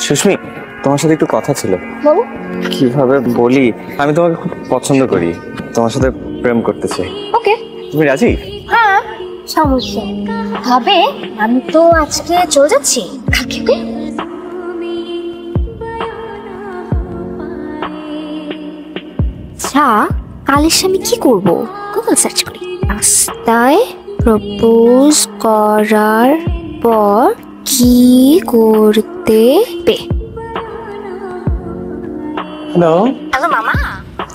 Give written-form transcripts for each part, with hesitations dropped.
সুস্মি, তোমার সাথে একটু কথা ছিল। বলো। কিভাবে বলি, আমি তোমাকে খুব পছন্দ করি, তোমার সাথে প্রেম করতে চাই। ওকে, তুমি রাজি? হ্যাঁ, সমস্যা নেই। তবে আমি তো আজকে চলে যাচ্ছি কালকে। ওকে, আচ্ছা কাল এসে আমি কি করব? গুগল সার্চ করি। রাস্তায় প্রপোজ করার পর কি করতে হবে? হ্যালো হ্যালো মামা,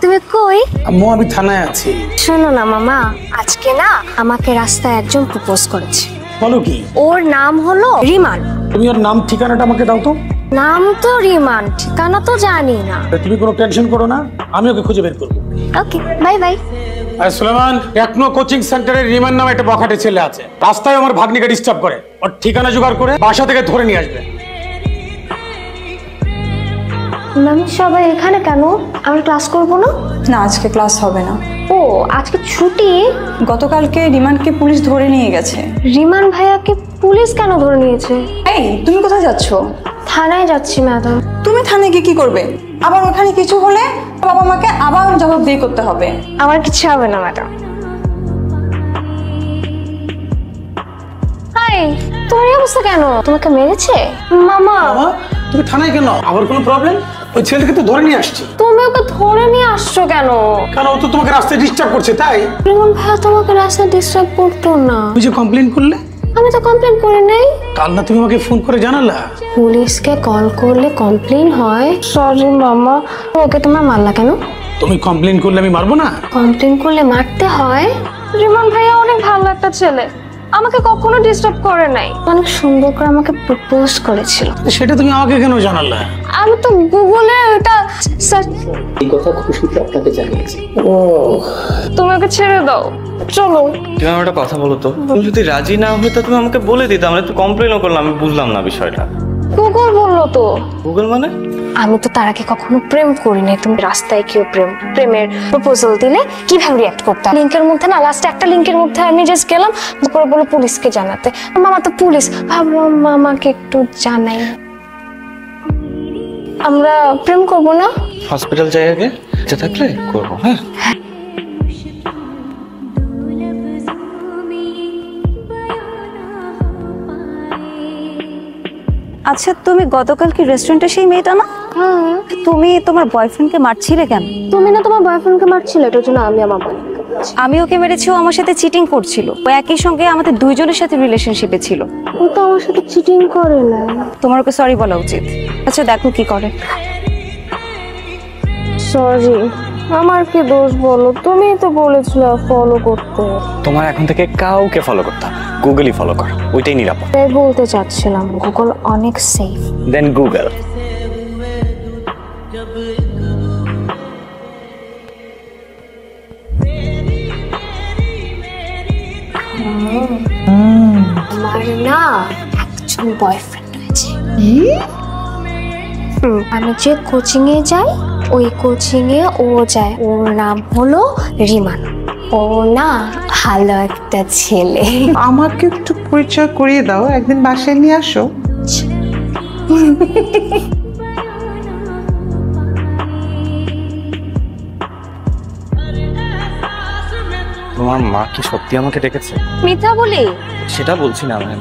তুমি কই? আম্মু, আমি থানায় আছি। শোনো না মামা, আজকে না আমাকে রাস্তায় একজন প্রপোজ করেছে। বলো কি? ওর নাম হলো রিমান। তুমি ওর নাম ঠিকানাটা আমাকে দাও তো। নাম তো রিমান, ঠিকানা তো জানি না। তুমি কোনো টেনশন করো না, আমি ওকে খুঁজে বের করবো। ওকে, বাই বাই। আর সুলেমান, টেকনো কোচিং সেন্টারে রিমান নামে একটা বখাটে ছেলে আছে, রাস্তায় আমার ভাগ্নিকে ডিস্টার্ব করে। ওর ঠিকানা জোগাড় করে বাসা থেকে ধরে নিয়ে আসবে। ম্যাম সবাই এখানে কেন? আমরা ক্লাস করব না? না, আজকে ক্লাস হবে না। ও আজকে ছুটি? গতকালকে রিমানকে পুলিশ ধরে নিয়ে গেছে। রিমান ভাইয়াকে পুলিশ কেন ধরে নিয়েছে? এই, তুমি কোথায় যাচ্ছ? থানায় যাচ্ছি ম্যাডাম। তুমি থানায় গিয়ে কি করবে? আবার ওখানে কিছু হলে বাবা মাকে আবার জবাবদিহি করতে হবে। আমার কিছু হবে না ম্যাডাম। হাই, তোমার এই অবস্থা কেন? তোমাকে মেরেছে মামা? বাবা, তুমি থানায় কেন? আবার কোনো প্রবলেম? ওই ছেলেকে তো ধরে নিয়ে আসছি। তুমি ওকে ধরে নিয়ে আসছো কেন? কারণ ও তো তোমাকে রাস্তায় ডিস্টার্ব করছে, তাই। রিমান ভাইয়া তোমাকে রাস্তায় ডিস্টার্ব করতো না। তুমি যে কমপ্লেন করলে। আমি তো কমপ্লেন করি নাই। কাল না তুমি আমাকে ফোন করে জানালা? পুলিশকে কল করলে কমপ্লেন হয়। সরি মামা, ওকে তোমার মারলা কেন? তুমি কমপ্লেন করলে আমি মারবো না? কমপ্লেন করলে মারতে হয়। রিমান ভাইয়া অনেক ভালো একটা ছেলে, আমাকে কখনো ডিস্টার্ব করে নাই। অনেক সুন্দর করে আমাকে প্রপোজ করেছিল। সেটা তুমি আমাকে কেন জানালা? আমি তো গুগলে এটা সার্চ। এই কথা খুশিতে আপনাকে জানিয়েছি। ও, তুমি ওকে ছেড়ে দাও, চলো। তুমি আমার একটা কথা বলো তো, তুমি যদি রাজি না হইতো তুমি আমাকে বলে দিতে, আমরা একটু কমপ্লেনও করলাম। আমি বুঝলাম না বিষয়টা। গুগল বললো তো। গুগল মানে? আমি তো তার আগে কখনো প্রেম করি নাই। তুমি রাস্তায় কেউ প্রেমের প্রপোজাল দিলে কিভাবে রিয়াক্ট করতাম? লিংকের মধ্যে না, লাস্টে একটা লিংকের মধ্যে আমি জাস্ট গেলাম, করে বলে পুলিশকে জানাতে। মামা তো পুলিশ, ভাবলাম মামাকে একটু জানাই। আমরা প্রেম করবো না? হসপিটাল যাই আগে, ইচ্ছা থাকলে করবো। হ্যাঁ, আচ্ছা, তুমি গতকাল কি রেস্টুরেন্টে সেই মেয়েটা না? হ্যাঁ। তুমি তোমার বয়ফ্রেন্ডকে মারছিলে কেন? তুমি না তোমার বয়ফ্রেন্ডকে মারছিলে, এটার জন্য আমি আমার বয়ফ্রেন্ডকে। আমি ওকে মেরেছি, ও আমার সাথে চিটিং করছিল। ও একই সঙ্গে আমাদের দুইজনের সাথে রিলেশনশিপে ছিল। ও তো আমার সাথে চিটিং করে না। তোমার ওকে সরি বলা উচিত। আচ্ছা দেখো কি করে। সরি, আমার কি দোষ বলো? তুমিই তো বলেছিলে ফলো করতে। তোমার এখন থেকে কাউকে ফলো করতাম, গুগলই ফলো কর, ওইটাই নিরাপদ। তাই বলতে চাচ্ছিলাম, গুগল অনেক সেফ। দেন গুগল। আমার না একজন বয়ফ্রেন্ড হয়েছে। আমি যে কোচিং এ যাই, ওই কোচিং এ ও যায়। ওর নাম হলো রিমান। ও না ভালো একটা ছেলে। আমাকে একটু পরিচয় করিয়ে দাও, একদিন বাসায় নিয়ে আসো। তোমার মা কি সত্যি আমাকে ডেকেছে? মিথ্যা বলি? সেটা বলছি না ম্যাম।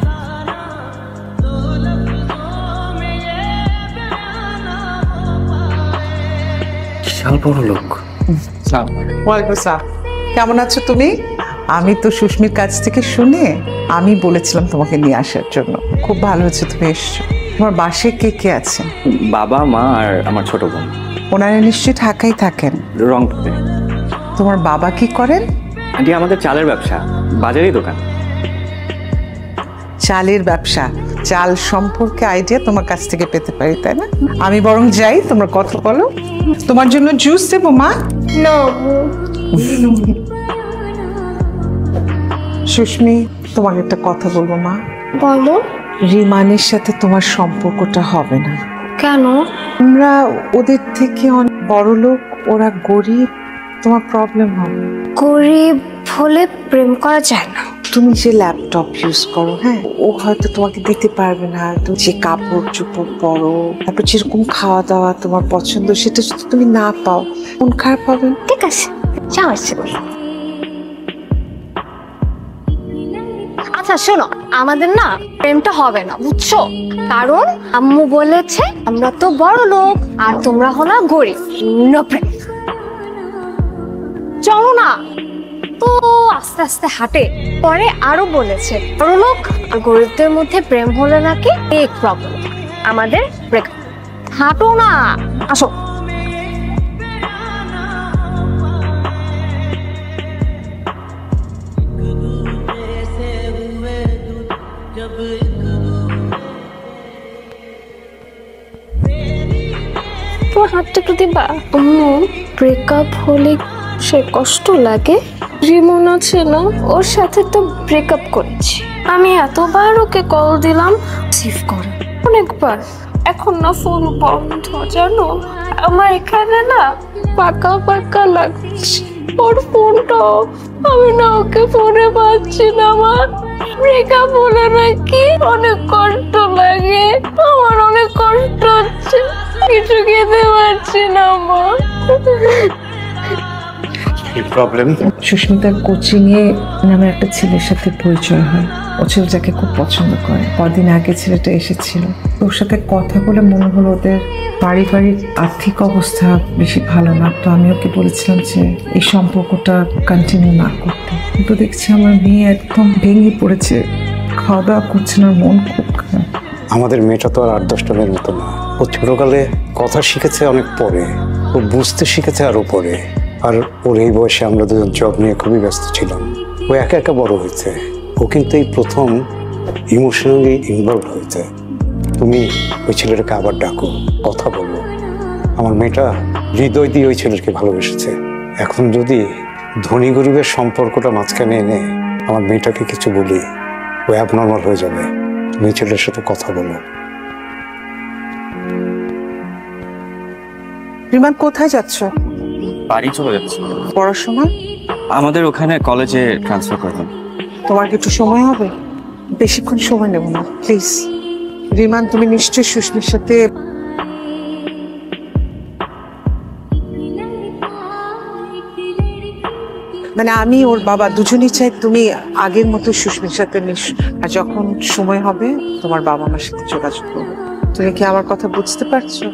বিশাল বড় লোক। ওয়ালাইকুম আসসালাম। কেমন আছো তুমি? আমি তো সুস্মির কাছ থেকে শুনে আমি বলেছিলাম তোমাকে নিয়ে আসার জন্য। খুব ভালো হচ্ছে তুমি এসছো। তোমার বাসায় কে কে আছে? বাবা, মা আর আমার ছোট বোন। ওনারা নিশ্চয়ই ঢাকায় থাকেন। রংপুরে। তোমার বাবা কি করেন? আন্টি আমাদের চালের ব্যবসা, বাজারেই দোকান। চালের ব্যবসা? চাল সম্পর্কে আইডিয়া তোমার কাছ থেকে পেতে পারি, তাই না? আমি বরং যাই, তোমরা কথা বলো। তোমার জন্য জুস দেবো মা? না। সুস্মি, তোমাকে একটা কথা বলবো মা। বলো। রিমানের সাথে তোমার সম্পর্কটা হবে না। কেন? আমরা ওদের থেকে অনেক বড় লোক, ওরা গরিব, তোমার প্রবলেম হবে। গরিব হলে প্রেম করা যায় না। তুমি যে ল্যাপটপ ইউজ করো, হ্যাঁ, ও হয়তো তোমাকে দিতে পারবে না। তুমি যে কাপড় চোপড় পরো, তারপর যেরকম খাওয়া দাওয়া তোমার পছন্দ, সেটা যদি তুমি না পাও, মন খারাপ হবে। ঠিক আছে, সমস্যা নেই। আচ্ছা শোনো, আমাদের না প্রেমটা হবে না, বুঝছো? কারণ আম্মু বলেছে আমরা তো বড় লোক আর তোমরা হলো গরিব। নো প্রেম। চলো না। তো আস্তে আস্তে হাঁটে। পরে আরো বলেছে বড় লোক আর গরিবদের মধ্যে প্রেম হলে নাকি এক প্রবলেম, আমাদের ব্রেকআপ। হাঁটো না, আসো। তোমার হাতটা একটু দিবা? ব্রেকআপ হলে সে কষ্ট লাগে। রিমন আছে না, ওর সাথে তো ব্রেকআপ করেছি আমি। এতবার ওকে কল দিলাম, রিসিভ করে অনেকবার। এখন না ফোন বন্ধ, জানো? আমার এখানে না পাকা পাকা লাগছে ওর ফোনটাও। আমি না ওকে ফোনে পাচ্ছি না। আমার ব্রেকআপ হলে নাকি অনেক কষ্ট লাগে। আমার অনেক কষ্ট হচ্ছে, কিছু খেতে পারছি না মা। কি প্রবলেম? সুস্মিতার কোচিং এ নামের একটা ছেলের সাথে পরিচয় হয়। ও ছেলেটাকে খুব পছন্দ করে। কদিন আগে ছেলেটা এসেছিল, ওর সাথে কথা বলে মনে হলো ওদের পারিবারিক আর্থিক অবস্থা বেশি ভালো না। তো আমি ওকে বলেছিলাম যে এই সম্পর্কটা কন্টিনিউ না করতে, কিন্তু দেখছি আমার মেয়ে একদম ভেঙে পড়েছে, খাওয়া দাওয়া করছে না, মন খুব খারাপ। আমাদের মেয়েটা তো আর 8-10 টার মতো না। ও ছোটকালে কথা শিখেছে অনেক পরে, ও বুঝতে শিখেছে আরো পরে। আর ওর এই বয়সে আমরা দুজন জব নিয়ে খুবই ব্যস্ত ছিলাম। ও একা একা বড় হয়েছে। ও কিন্তু এই প্রথম ইমোশনালি ইনভলভ হয়েছে। তুমি ওই ছেলেটাকে আবার ডাকো, কথা বলো। আমার মেয়েটা হৃদয় দিয়ে ওই ছেলেকে ভালোবেসেছে। এখন যদি ধনী গরিবের সম্পর্কটা মাঝখানে এনে আমার মেয়েটাকে কিছু বলি, ও অ্যাবনর্মাল হয়ে যাবে। তুমি এই ছেলের সাথে কথা বলো। রিমান, কোথায় যাচ্ছ? বাড়ি চলে যাচ্ছে। পড়াশোনা? আমাদের ওখানে কলেজে ট্রান্সফার করবেন। তোমার কি একটু সময় হবে? বেশিক্ষণ সময় নেব না, প্লিজ। রিমান, তুমি নিশ্চয়ই সুস্মির সাথে মানে আমি ওর বাবা দুজনেই চাই তুমি আগের মতো সুস্মির সাথে মিশো। আর যখন সময় হবে তোমার বাবা আমার সাথে যোগাযোগ করবে। তুমি কি আমার কথা বুঝতে পারছো?